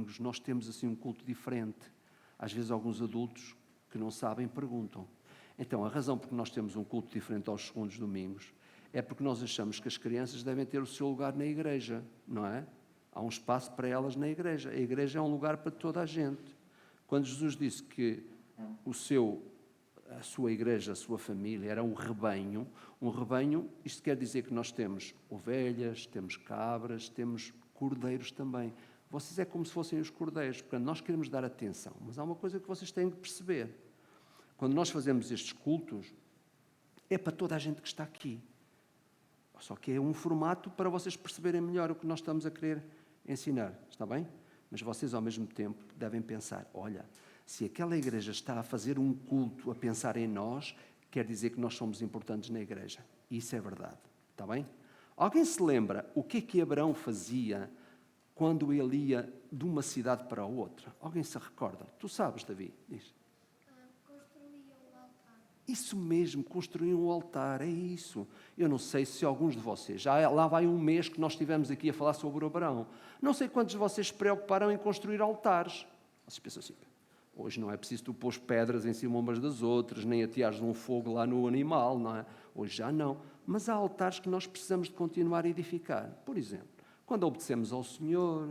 domingos nós temos assim um culto diferente. Às vezes alguns adultos que não sabem perguntam. Então, a razão por que nós temos um culto diferente aos segundos domingos é porque nós achamos que as crianças devem ter o seu lugar na igreja, não é? Há um espaço para elas na igreja. A igreja é um lugar para toda a gente. Quando Jesus disse que a sua igreja, a sua família, era um rebanho, isto quer dizer que nós temos ovelhas, temos cabras, temos cordeiros também. Vocês é como se fossem os cordeiros, portanto, nós queremos dar atenção, mas há uma coisa que vocês têm que perceber. Quando nós fazemos estes cultos, é para toda a gente que está aqui. Só que é um formato para vocês perceberem melhor o que nós estamos a querer ensinar, está bem? Mas vocês, ao mesmo tempo, devem pensar, olha, se aquela igreja está a fazer um culto a pensar em nós, quer dizer que nós somos importantes na igreja. Isso é verdade, está bem? Alguém se lembra o que é que Abraão fazia quando ele ia de uma cidade para a outra? Alguém se recorda? Tu sabes, Davi? Diz. Construía o altar. Isso mesmo, construir um altar, é isso. Eu não sei se alguns de vocês, já lá vai um mês que nós estivemos aqui a falar sobre o Abraão. Não sei quantos de vocês se preocuparam em construir altares. Vocês pensam assim, hoje não é preciso tu pôr pedras em cima umas das outras, nem ateares um fogo lá no animal, não é? Hoje já não. Mas há altares que nós precisamos de continuar a edificar. Por exemplo, quando obedecemos ao Senhor,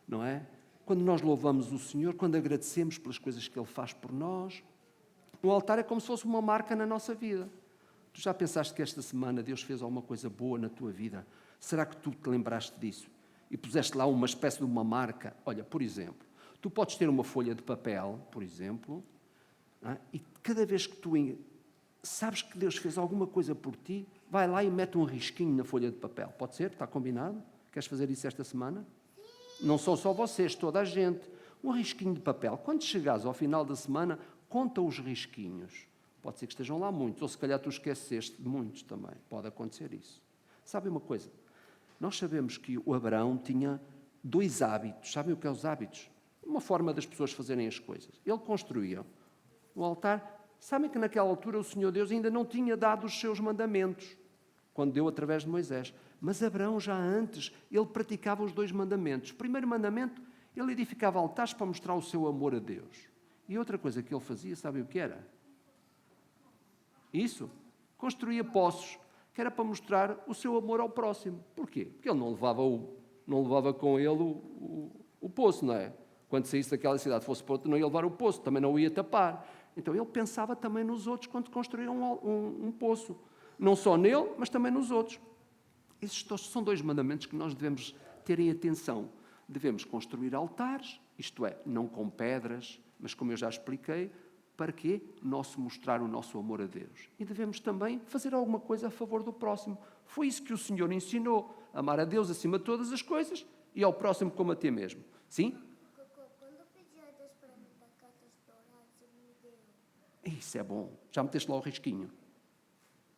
não é? Quando nós louvamos o Senhor, quando agradecemos pelas coisas que Ele faz por nós. Um altar é como se fosse uma marca na nossa vida. Tu já pensaste que esta semana Deus fez alguma coisa boa na tua vida? Será que tu te lembraste disso? E puseste lá uma espécie de uma marca? Olha, por exemplo, tu podes ter uma folha de papel, por exemplo, e cada vez que tu sabes que Deus fez alguma coisa por ti, vai lá e mete um risquinho na folha de papel. Pode ser? Está combinado? Queres fazer isso esta semana? Não são só vocês, toda a gente. Um risquinho de papel. Quando chegares ao final da semana, conta os risquinhos. Pode ser que estejam lá muitos, ou se calhar tu esqueceste de muitos também. Pode acontecer isso. Sabem uma coisa? Nós sabemos que o Abraão tinha 2 hábitos. Sabem o que é os hábitos? Uma forma das pessoas fazerem as coisas. Ele construía um altar. Sabem que naquela altura o Senhor Deus ainda não tinha dado os seus mandamentos, quando deu através de Moisés. Mas Abraão já antes, ele praticava os 2 mandamentos. O primeiro mandamento, ele edificava altares para mostrar o seu amor a Deus. E outra coisa que ele fazia, sabem o que era? Isso. Construía poços, que era para mostrar o seu amor ao próximo. Porquê? Porque ele não levava com ele o poço, não é? Quando saísse daquela cidade, fosse para outro, não ia levar o poço, também não o ia tapar. Então ele pensava também nos outros quando construía um poço. Não só nele, mas também nos outros. Esses são 2 mandamentos que nós devemos ter em atenção. Devemos construir altares, isto é, não com pedras, mas como eu já expliquei, para quê? Mostrar o nosso amor a Deus. E devemos também fazer alguma coisa a favor do próximo. Foi isso que o Senhor ensinou. Amar a Deus acima de todas as coisas e ao próximo como a ti mesmo. Sim? Quando eu pedi a Deus para me dar cartas douradas, ele me deu. Isso é bom. Já meteste lá o risquinho?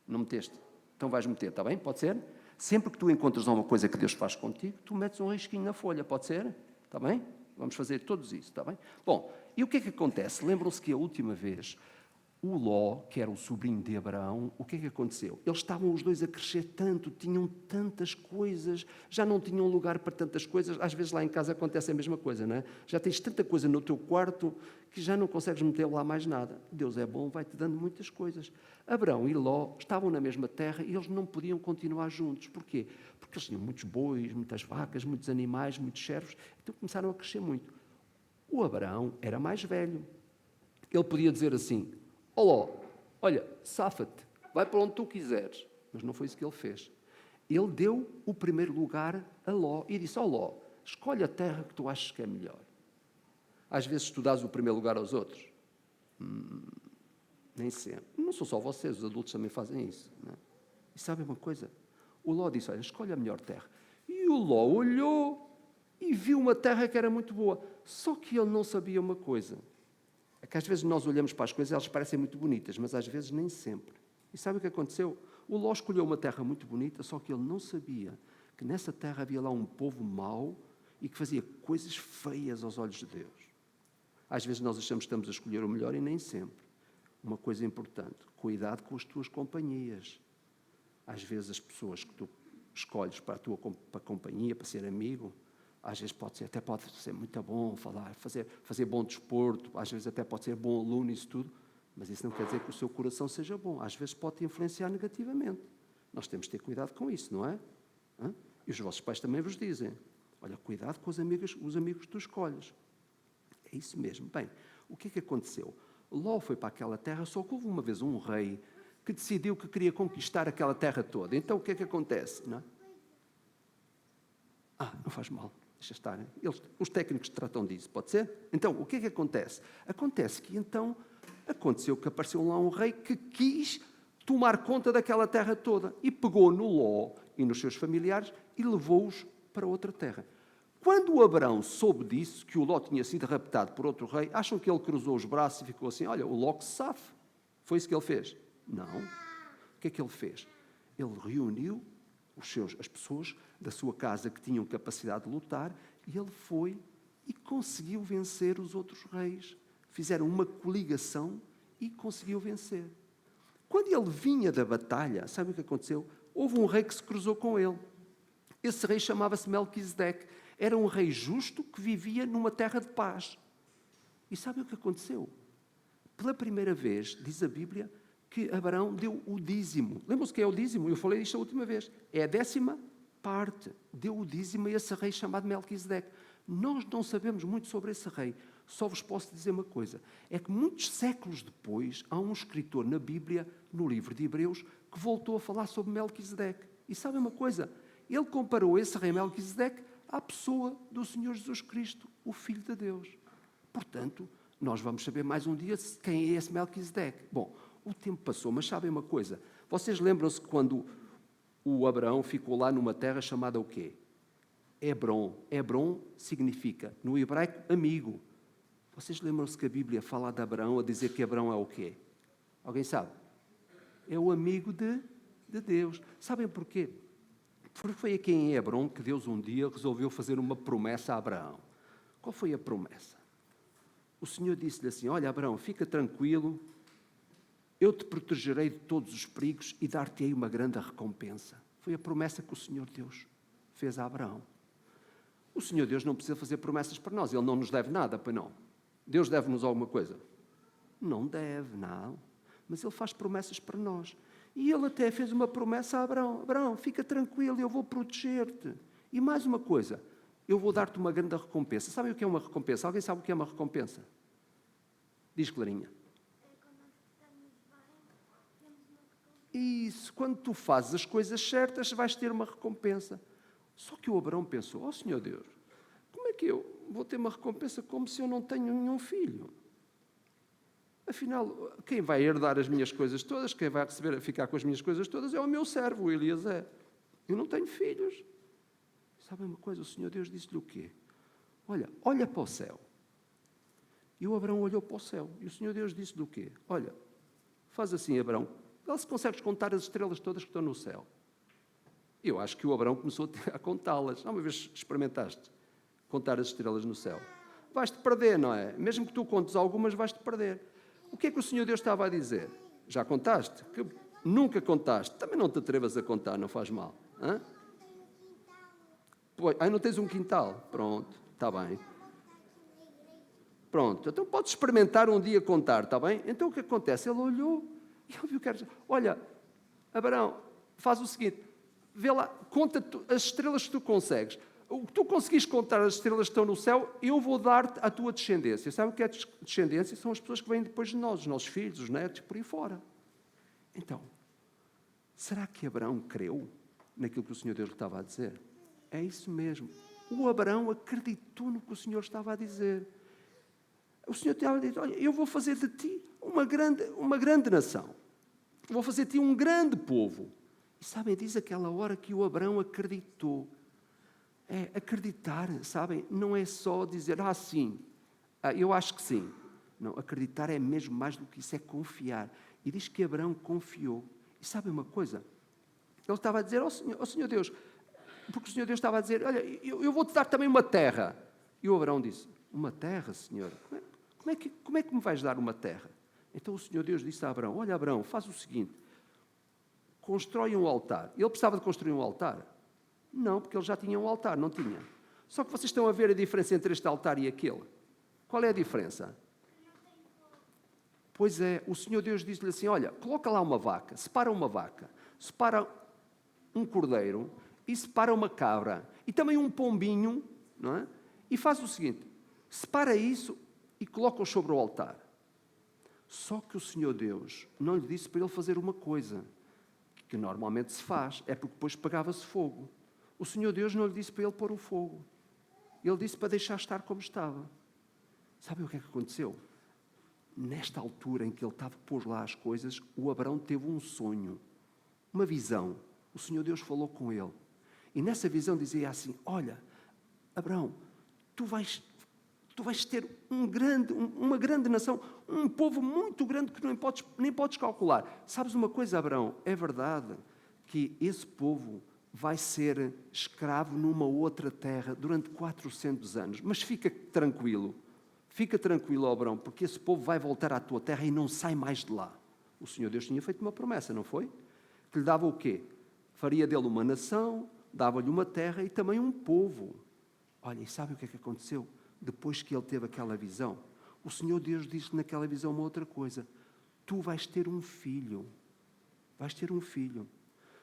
Não meteste? Então vais meter, está bem? Pode ser? Sempre que tu encontras alguma coisa que Deus faz contigo, tu metes um risquinho na folha, pode ser? Está bem? Vamos fazer todos isso, está bem? Bom, e o que é que acontece? Lembram-se que a última vez, o Ló, que era o sobrinho de Abraão, o que é que aconteceu? Eles estavam os 2 a crescer tanto, tinham tantas coisas, já não tinham lugar para tantas coisas. Às vezes lá em casa acontece a mesma coisa, não é? Já tens tanta coisa no teu quarto que já não consegues meter lá mais nada. Deus é bom, vai-te dando muitas coisas. Abraão e Ló estavam na mesma terra e eles não podiam continuar juntos. Porquê? Porque eles tinham muitos bois, muitas vacas, muitos animais, muitos servos, então começaram a crescer muito. O Abraão era mais velho. Ele podia dizer assim, ó Ló, olha, safa-te, vai para onde tu quiseres. Mas não foi isso que ele fez. Ele deu o primeiro lugar a Ló e disse, ó Ló, escolhe a terra que tu achas que é melhor. Às vezes tu dás o primeiro lugar aos outros. Nem sempre. Não são só vocês, os adultos também fazem isso. Não é? E sabem uma coisa? O Ló disse, olha, escolhe a melhor terra. E o Ló olhou e viu uma terra que era muito boa. Só que ele não sabia uma coisa. É que às vezes nós olhamos para as coisas e elas parecem muito bonitas, mas às vezes nem sempre. E sabe o que aconteceu? O Ló escolheu uma terra muito bonita, só que ele não sabia que nessa terra havia lá um povo mau e que fazia coisas feias aos olhos de Deus. Às vezes nós achamos que estamos a escolher o melhor e nem sempre. Uma coisa importante, cuidado com as tuas companhias. Às vezes as pessoas que tu escolhes para a tua companhia, para ser amigo, às vezes até pode ser muito bom falar, fazer bom desporto, às vezes até pode ser bom aluno, isso tudo, mas isso não quer dizer que o seu coração seja bom. Às vezes pode te influenciar negativamente. Nós temos de ter cuidado com isso, não é? E os vossos pais também vos dizem, olha, cuidado com os amigos que tu escolhes. É isso mesmo. Bem, o que é que aconteceu? Ló foi para aquela terra, só que houve uma vez um rei que decidiu que queria conquistar aquela terra toda. Então o que é que acontece? Não faz mal, deixa estar. Os técnicos tratam disso, pode ser? Então, o que é que acontece? Acontece que então, aconteceu que apareceu lá um rei que quis tomar conta daquela terra toda e pegou no Ló e nos seus familiares e levou-os para outra terra. Quando o Abrão soube disso, que o Ló tinha sido raptado por outro rei, acham que ele cruzou os braços e ficou assim, olha, o Ló que se safe. Foi isso que ele fez? Não. O que é que ele fez? Ele reuniu as pessoas da sua casa que tinham capacidade de lutar e ele foi e conseguiu vencer os outros reis. Fizeram uma coligação e conseguiu vencer. Quando ele vinha da batalha, sabe o que aconteceu? Houve um rei que se cruzou com ele. Esse rei chamava-se Melquisedeque. Era um rei justo que vivia numa terra de paz. E sabe o que aconteceu? Pela primeira vez, diz a Bíblia, que Abraão deu o dízimo. Lembram-se que é o dízimo? Eu falei isto a última vez. É a 10ª parte. Deu o dízimo a esse rei chamado Melquisedeque. Nós não sabemos muito sobre esse rei. Só vos posso dizer uma coisa. É que muitos séculos depois, há um escritor na Bíblia, no livro de Hebreus, que voltou a falar sobre Melquisedeque. E sabem uma coisa? Ele comparou esse rei Melquisedeque à pessoa do Senhor Jesus Cristo, o Filho de Deus. Portanto, nós vamos saber mais um dia quem é esse Melquisedeque. Bom, o tempo passou, mas sabem uma coisa? Vocês lembram-se quando o Abraão ficou lá numa terra chamada o quê? Hebron. Hebron significa, no hebraico, amigo. Vocês lembram-se que a Bíblia fala de Abraão a dizer que Abraão é o quê? Alguém sabe? É o amigo de Deus. Sabem porquê? Porque foi aqui em Hebron que Deus um dia resolveu fazer uma promessa a Abraão. Qual foi a promessa? O Senhor disse-lhe assim, olha Abraão, fica tranquilo, eu te protegerei de todos os perigos e dar-te-ei uma grande recompensa. Foi a promessa que o Senhor Deus fez a Abraão. O Senhor Deus não precisa fazer promessas para nós, Ele não nos deve nada, pois não. Deus deve-nos alguma coisa? Não deve, não. Mas Ele faz promessas para nós. E Ele até fez uma promessa a Abraão. Abraão, fica tranquilo, eu vou proteger-te. E mais uma coisa, eu vou dar-te uma grande recompensa. Sabem o que é uma recompensa? Alguém sabe o que é uma recompensa? Diz, Clarinha. Isso, quando tu fazes as coisas certas, vais ter uma recompensa. Só que o Abraão pensou, Senhor Deus, como é que eu vou ter uma recompensa como se eu não tenho nenhum filho? Afinal, quem vai herdar as minhas coisas todas, quem vai ficar com as minhas coisas todas é o meu servo, o Eliezer. Eu não tenho filhos. Sabem uma coisa? O Senhor Deus disse-lhe o quê? Olha para o céu. E o Abraão olhou para o céu. E o Senhor Deus disse-lhe o quê? Olha, faz assim, Abraão. Vê se consegues contar as estrelas todas que estão no céu. Eu acho que o Abraão começou a contá-las. Uma vez experimentaste contar as estrelas no céu. Vais-te perder, não é? Mesmo que tu contes algumas, vais-te perder. O que é que o Senhor Deus estava a dizer? Já contaste? Que nunca contaste. Também não te atrevas a contar, não faz mal. Hã? Pois, não tens um quintal? Pronto, está bem. Pronto, então podes experimentar um dia contar, está bem? Então o que acontece? Ele olhou e ele viu que era... Olha, Abraão, faz o seguinte, vê lá, conta as estrelas que tu consegues. O que tu conseguis contar as estrelas que estão no céu, eu vou dar-te a tua descendência. Sabe o que é descendência? São as pessoas que vêm depois de nós, os nossos filhos, os netos, por aí fora. Então, será que Abraão creu naquilo que o Senhor Deus lhe estava a dizer? É isso mesmo. O Abraão acreditou no que o Senhor estava a dizer. O Senhor estava a dizer, olha, eu vou fazer de ti uma grande nação. Vou fazer de ti um grande povo. E sabem, diz aquela hora que o Abraão acreditou. Acreditar, sabem, não é só dizer, sim, eu acho que sim. Não, acreditar é mesmo mais do que isso, é confiar. E diz que Abraão confiou. E sabem uma coisa? Ele estava a dizer, Senhor Deus, porque o Senhor Deus estava a dizer, olha, eu vou-te dar também uma terra. E o Abraão disse, uma terra, Senhor? Como é que me vais dar uma terra? Então o Senhor Deus disse a Abraão, olha Abraão, faz o seguinte, constrói um altar. Ele precisava de construir um altar? Não, porque ele já tinha um altar, não tinha. Só que vocês estão a ver a diferença entre este altar e aquele. Qual é a diferença? Pois é, o Senhor Deus diz-lhe assim, olha, coloca lá uma vaca, separa um cordeiro e separa uma cabra e também um pombinho, não é? E faz o seguinte, separa isso e coloca-os sobre o altar. Só que o Senhor Deus não lhe disse para ele fazer uma coisa que normalmente se faz, é porque depois pagava-se fogo. O Senhor Deus não lhe disse para ele pôr o fogo. Ele disse para deixar estar como estava. Sabe o que é que aconteceu? Nesta altura em que ele estava a pôr lá as coisas, o Abraão teve um sonho, uma visão. O Senhor Deus falou com ele. E nessa visão dizia assim, olha, Abraão, tu vais ter uma grande nação, um povo muito grande que nem podes calcular. Sabes uma coisa, Abraão? É verdade que esse povo vai ser escravo numa outra terra durante 400 anos. Mas fica tranquilo, Abraão, porque esse povo vai voltar à tua terra e não sai mais de lá. O Senhor Deus tinha feito uma promessa, não foi? Que lhe dava o quê? Faria dele uma nação, dava-lhe uma terra e também um povo. Olha, e sabe o que é que aconteceu? Depois que ele teve aquela visão, o Senhor Deus disse naquela visão uma outra coisa. Tu vais ter um filho. Vais ter um filho.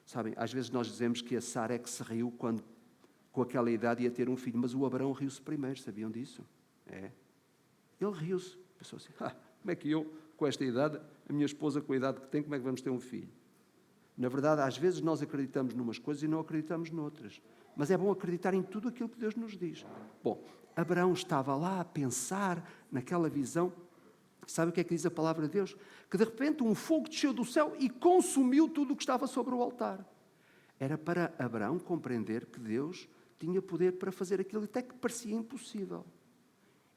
Sabem, às vezes nós dizemos que a Sara é que se riu quando, com aquela idade, ia ter um filho. Mas o Abraão riu-se primeiro, sabiam disso? É. Ele riu-se. Pensou assim, como é que eu, com esta idade, a minha esposa com a idade que tem, como é que vamos ter um filho? Na verdade, às vezes nós acreditamos numas coisas e não acreditamos noutras. Mas é bom acreditar em tudo aquilo que Deus nos diz. Bom, Abraão estava lá a pensar naquela visão. Sabe o que é que diz a palavra de Deus? Que de repente um fogo desceu do céu e consumiu tudo o que estava sobre o altar. Era para Abraão compreender que Deus tinha poder para fazer aquilo até que parecia impossível.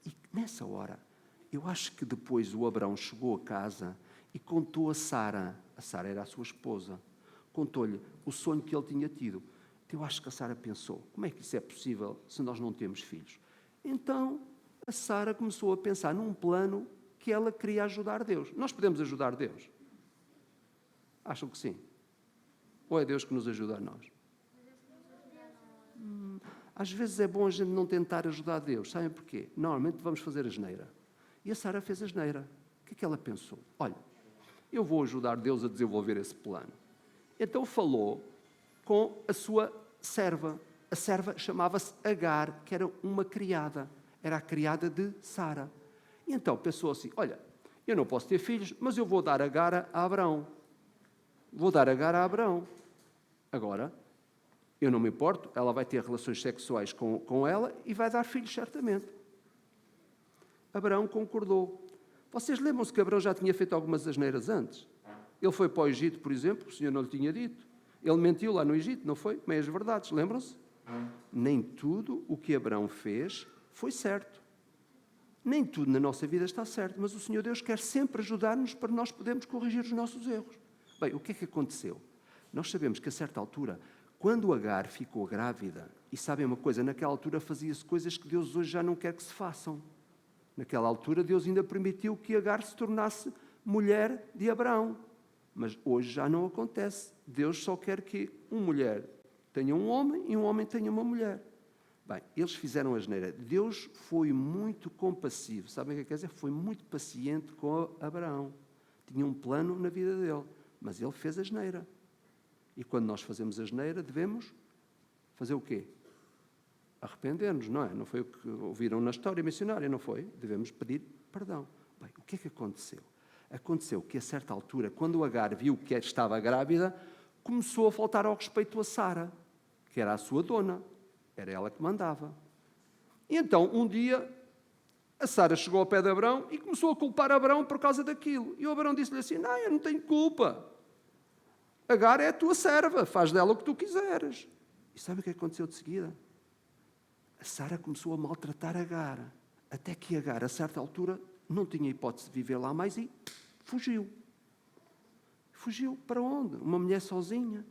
E nessa hora, eu acho que depois o Abraão chegou a casa e contou a Sara era a sua esposa, contou-lhe o sonho que ele tinha tido. Eu acho que a Sara pensou, como é que isso é possível se nós não temos filhos? Então, a Sara começou a pensar num plano que ela queria ajudar Deus. Nós podemos ajudar Deus? Acham que sim? Ou é Deus que nos ajuda a nós? Às vezes é bom a gente não tentar ajudar Deus. Sabem porquê? Normalmente vamos fazer asneira. E a Sara fez asneira. O que é que ela pensou? Olha, eu vou ajudar Deus a desenvolver esse plano. Então falou com a sua serva. A serva chamava-se Agar, que era uma criada. Era a criada de Sara. E então pensou assim, olha, eu não posso ter filhos, mas eu vou dar Agar a Abraão. Vou dar Agar a Abraão. Agora, eu não me importo, ela vai ter relações sexuais com ela e vai dar filhos certamente. Abraão concordou. Vocês lembram-se que Abraão já tinha feito algumas asneiras antes? Ele foi para o Egito, por exemplo, o Senhor não lhe tinha dito. Ele mentiu lá no Egito, não foi? Meias verdades, lembram-se? Nem tudo o que Abraão fez foi certo. Nem tudo na nossa vida está certo, mas o Senhor Deus quer sempre ajudar-nos para nós podermos corrigir os nossos erros. Bem, o que é que aconteceu? Nós sabemos que a certa altura, quando Agar ficou grávida, e sabem uma coisa, naquela altura fazia-se coisas que Deus hoje já não quer que se façam. Naquela altura Deus ainda permitiu que Agar se tornasse mulher de Abraão. Mas hoje já não acontece. Deus só quer que uma mulher tenha um homem e um homem tenha uma mulher. Bem, eles fizeram a asneira. Deus foi muito compassivo. Sabem o que quer dizer? Foi muito paciente com Abraão. Tinha um plano na vida dele. Mas ele fez a asneira. E quando nós fazemos a asneira, devemos fazer o quê? Arrepender-nos, não é? Não foi o que ouviram na história missionária, não foi? Devemos pedir perdão. Bem, o que é que aconteceu? Aconteceu que a certa altura, quando Agar viu que estava grávida, começou a faltar ao respeito a Sara, que era a sua dona. Era ela que mandava. E então, um dia, a Sara chegou ao pé de Abraão e começou a culpar Abraão por causa daquilo. E o Abraão disse-lhe assim, não, eu não tenho culpa. Agar é a tua serva, faz dela o que tu quiseres. E sabe o que aconteceu de seguida? A Sara começou a maltratar Agar, até que Agar, a certa altura, não tinha hipótese de viver lá mais e fugiu. Fugiu para onde? Uma mulher sozinha.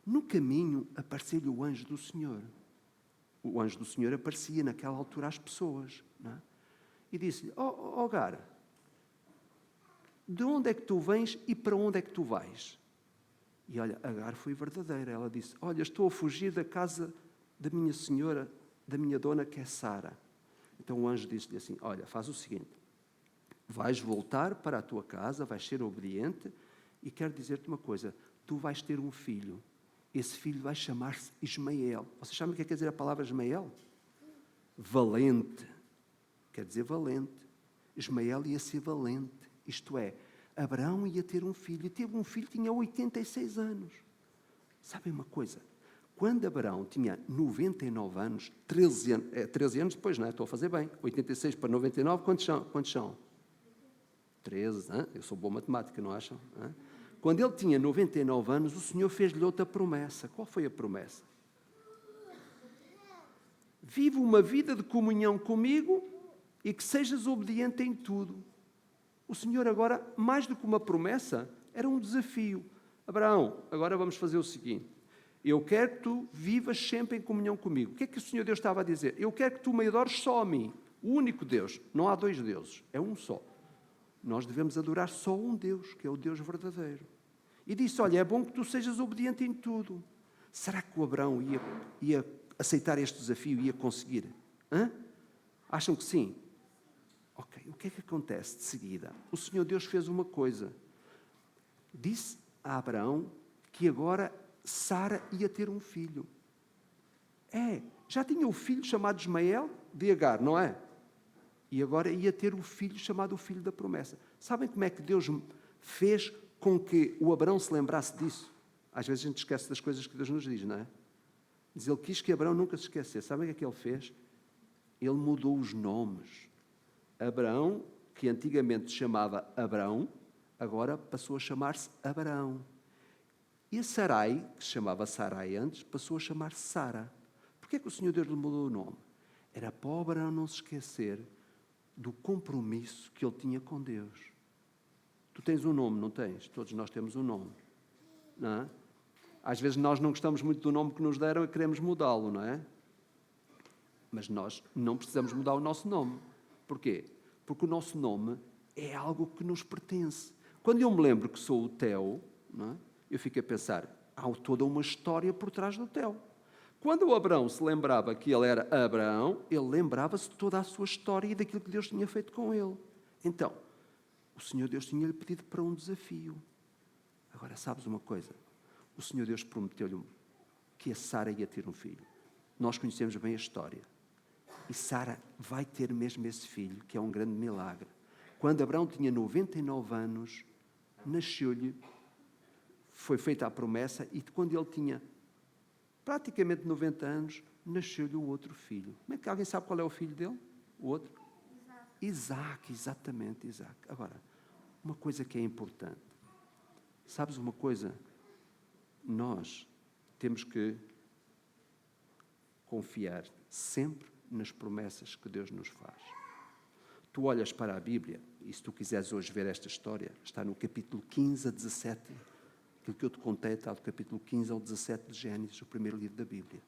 No caminho apareceu-lhe o anjo do Senhor. O anjo do Senhor aparecia naquela altura às pessoas. Não é? E disse-lhe, Agar, de onde é que tu vens e para onde é que tu vais? E olha, Agar foi verdadeira. Ela disse, olha, estou a fugir da casa da minha senhora da minha dona, que é Sara. Então o anjo disse-lhe assim, olha, faz o seguinte, vais voltar para a tua casa, vais ser obediente e quero dizer-te uma coisa, tu vais ter um filho. Esse filho vai chamar-se Ismael. Vocês sabem o que quer dizer a palavra Ismael? Valente. Quer dizer valente. Ismael ia ser valente. Isto é, Abraão ia ter um filho. E teve um filho que tinha 86 anos. Sabem uma coisa? Quando Abraão tinha 99 anos, 13 anos depois, não é? Estou a fazer bem. 86 para 99, quantos são? 13, hein? Eu sou boa matemática, não acham? Hein? Quando ele tinha 99 anos, o Senhor fez-lhe outra promessa. Qual foi a promessa? Vive uma vida de comunhão comigo e que sejas obediente em tudo. O Senhor agora, mais do que uma promessa, era um desafio. Abraão, agora vamos fazer o seguinte. Eu quero que tu vivas sempre em comunhão comigo. O que é que o Senhor Deus estava a dizer? Eu quero que tu me adores só a mim. O único Deus. Não há dois deuses. É um só. Nós devemos adorar só um Deus, que é o Deus verdadeiro. E disse, olha, é bom que tu sejas obediente em tudo. Será que o Abraão ia aceitar este desafio e ia conseguir? Hã? Acham que sim? Ok, o que é que acontece de seguida? O Senhor Deus fez uma coisa. Disse a Abraão que agora Sara ia ter um filho. Já tinha um filho chamado Ismael de Agar, não é? E agora ia ter um filho chamado o filho da promessa. Sabem como é que Deus fez com que o Abraão se lembrasse disso? Às vezes a gente esquece das coisas que Deus nos diz, não é? Diz, ele quis que Abraão nunca se esquecesse. Sabem o que é que ele fez? Ele mudou os nomes. Abraão, que antigamente se chamava Abrão, agora passou a chamar-se Abraão. E a Sarai, que se chamava Sarai antes, passou a chamar-se Sara. Porquê é que o Senhor Deus lhe mudou o nome? Era para o Abraão não se esquecer do compromisso que ele tinha com Deus. Tu tens um nome, não tens? Todos nós temos um nome. Não é? Às vezes nós não gostamos muito do nome que nos deram e queremos mudá-lo, não é? Mas nós não precisamos mudar o nosso nome. Porquê? Porque o nosso nome é algo que nos pertence. Quando eu me lembro que sou o Theo, não é? Eu fico a pensar, há toda uma história por trás do Theo. Quando o Abraão se lembrava que ele era Abraão, ele lembrava-se de toda a sua história e daquilo que Deus tinha feito com ele. Então, o Senhor Deus tinha-lhe pedido para um desafio. Agora, sabes uma coisa? O Senhor Deus prometeu-lhe que a Sara ia ter um filho. Nós conhecemos bem a história. E Sara vai ter mesmo esse filho, que é um grande milagre. Quando Abraão tinha 99 anos, nasceu-lhe, foi feita a promessa, e quando ele tinha praticamente 90 anos, nasceu-lhe o outro filho. Como é que alguém sabe qual é o filho dele? O outro? Isaac, exatamente, Isaac. Agora, uma coisa que é importante. Sabes uma coisa? Nós temos que confiar sempre nas promessas que Deus nos faz. Tu olhas para a Bíblia, e se tu quiseres hoje ver esta história, está no capítulo 15 a 17. Aquilo que eu te contei está do capítulo 15 ao 17 de Gênesis, o primeiro livro da Bíblia.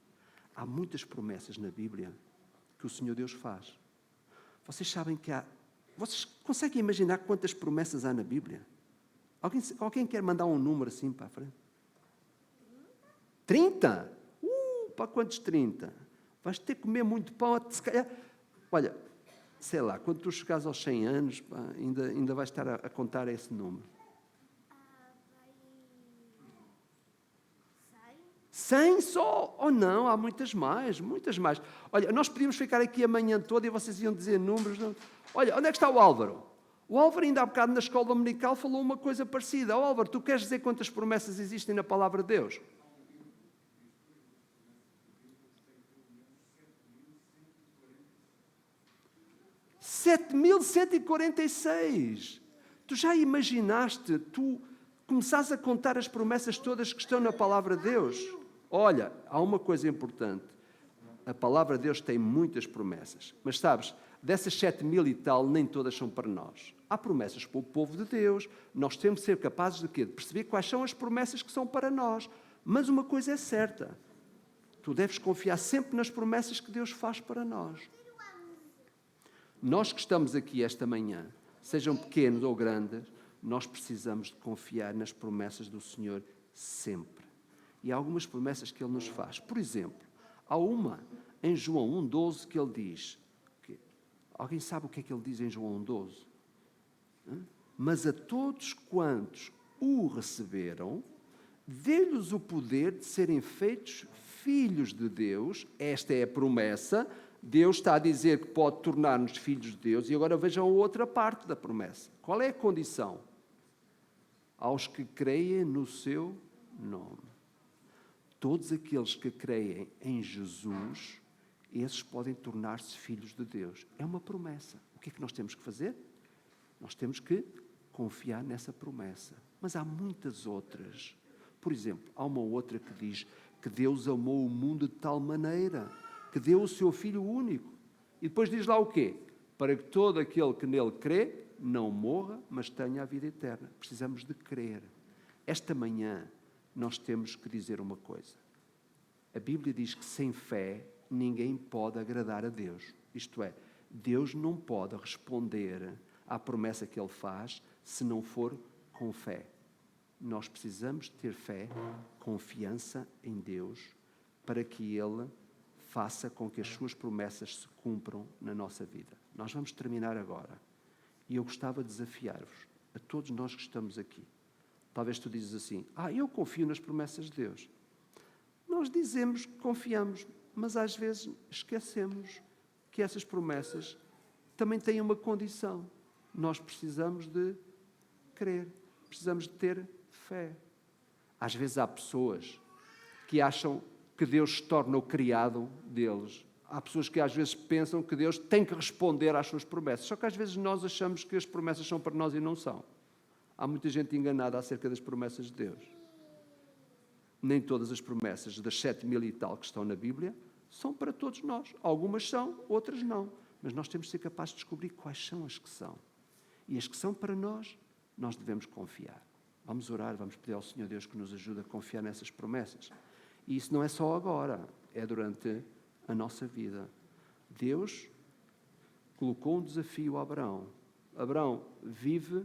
Há muitas promessas na Bíblia que o Senhor Deus faz. Vocês sabem que há... Vocês conseguem imaginar quantas promessas há na Bíblia? Alguém quer mandar um número assim para a frente? 30? Para quantos 30? Vais ter que comer muito pão, se calhar... Olha, sei lá, quando tu chegares aos 100 anos, pá, ainda vais estar a contar esse número. 100 só? Oh não, há muitas mais, muitas mais. Olha, nós podíamos ficar aqui a manhã toda e vocês iam dizer números. Não? Olha, onde é que está o Álvaro? O Álvaro ainda há bocado na escola dominical falou uma coisa parecida. Oh, Álvaro, tu queres dizer quantas promessas existem na palavra de Deus? 7.146. Tu já imaginaste, tu começares a contar as promessas todas que estão na palavra de Deus? Olha, há uma coisa importante. A palavra de Deus tem muitas promessas. Mas sabes, dessas 7.000 e tal, nem todas são para nós. Há promessas para o povo de Deus. Nós temos que ser capazes de quê? De perceber quais são as promessas que são para nós. Mas uma coisa é certa. Tu deves confiar sempre nas promessas que Deus faz para nós. Nós que estamos aqui esta manhã, sejam pequenos ou grandes, nós precisamos de confiar nas promessas do Senhor sempre. E há algumas promessas que Ele nos faz. Por exemplo, há uma em João 1,12 que ele diz. Alguém sabe o que é que ele diz em João 1,12? Mas a todos quantos o receberam, dê-lhes o poder de serem feitos filhos de Deus. Esta é a promessa. Deus está a dizer que pode tornar-nos filhos de Deus. E agora vejam a outra parte da promessa. Qual é a condição? Aos que creem no seu nome. Todos aqueles que creem em Jesus, esses podem tornar-se filhos de Deus. É uma promessa. O que é que nós temos que fazer? Nós temos que confiar nessa promessa. Mas há muitas outras. Por exemplo, há uma outra que diz que Deus amou o mundo de tal maneira que deu o seu Filho único. E depois diz lá o quê? Para que todo aquele que nele crê não morra, mas tenha a vida eterna. Precisamos de crer. Esta manhã nós temos que dizer uma coisa. A Bíblia diz que sem fé ninguém pode agradar a Deus. Isto é, Deus não pode responder à promessa que Ele faz se não for com fé. Nós precisamos ter fé, confiança em Deus, para que Ele faça com que as suas promessas se cumpram na nossa vida. Nós vamos terminar agora. E eu gostava de desafiar-vos, a todos nós que estamos aqui. Talvez tu dizes assim, eu confio nas promessas de Deus. Nós dizemos que confiamos, mas às vezes esquecemos que essas promessas também têm uma condição. Nós precisamos de crer, precisamos de ter fé. Às vezes há pessoas que acham que Deus se torna o criado deles. Há pessoas que às vezes pensam que Deus tem que responder às suas promessas. Só que às vezes nós achamos que as promessas são para nós e não são. Há muita gente enganada acerca das promessas de Deus. Nem todas as promessas das 7.000 e tal que estão na Bíblia são para todos nós. Algumas são, outras não. Mas nós temos de ser capazes de descobrir quais são as que são. E as que são para nós, nós devemos confiar. Vamos orar, vamos pedir ao Senhor Deus que nos ajude a confiar nessas promessas. E isso não é só agora, é durante a nossa vida. Deus colocou um desafio a Abraão. Abraão, vive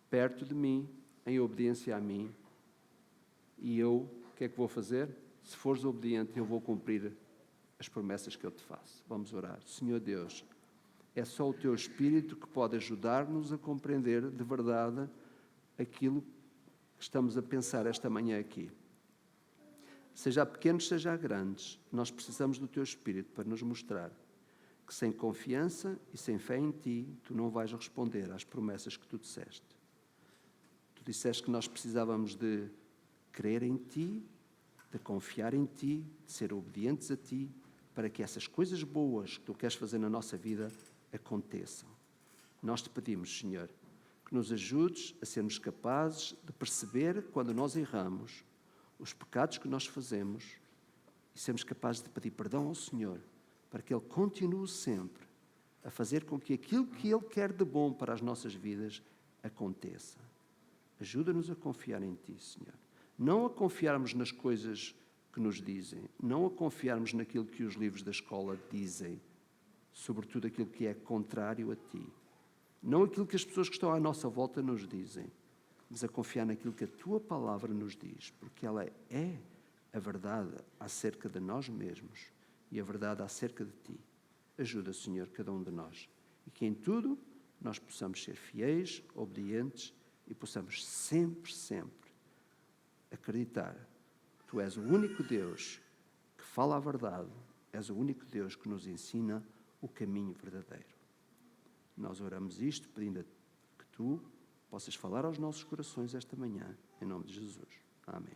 perto de mim, em obediência a mim, e eu, o que é que vou fazer? Se fores obediente, eu vou cumprir as promessas que eu te faço. Vamos orar. Senhor Deus, é só o Teu Espírito que pode ajudar-nos a compreender de verdade aquilo que estamos a pensar esta manhã aqui. Seja a pequenos, seja a grandes, nós precisamos do Teu Espírito para nos mostrar que sem confiança e sem fé em Ti, Tu não vais responder às promessas que Tu disseste. Tu disseste que nós precisávamos de crer em Ti, de confiar em Ti, de ser obedientes a Ti, para que essas coisas boas que Tu queres fazer na nossa vida aconteçam. Nós Te pedimos, Senhor, que nos ajudes a sermos capazes de perceber quando nós erramos, os pecados que nós fazemos, e sermos capazes de pedir perdão ao Senhor, para que Ele continue sempre a fazer com que aquilo que Ele quer de bom para as nossas vidas aconteça. Ajuda-nos a confiar em Ti, Senhor. Não a confiarmos nas coisas que nos dizem, não a confiarmos naquilo que os livros da escola dizem, sobretudo aquilo que é contrário a Ti. Não aquilo que as pessoas que estão à nossa volta nos dizem, mas a confiar naquilo que a Tua palavra nos diz, porque ela é a verdade acerca de nós mesmos e a verdade acerca de Ti. Ajuda, Senhor, cada um de nós, e que em tudo nós possamos ser fiéis, obedientes e possamos sempre, sempre acreditar que Tu és o único Deus que fala a verdade, és o único Deus que nos ensina o caminho verdadeiro. Nós oramos isto pedindo que Tu possas falar aos nossos corações esta manhã, em nome de Jesus. Amém.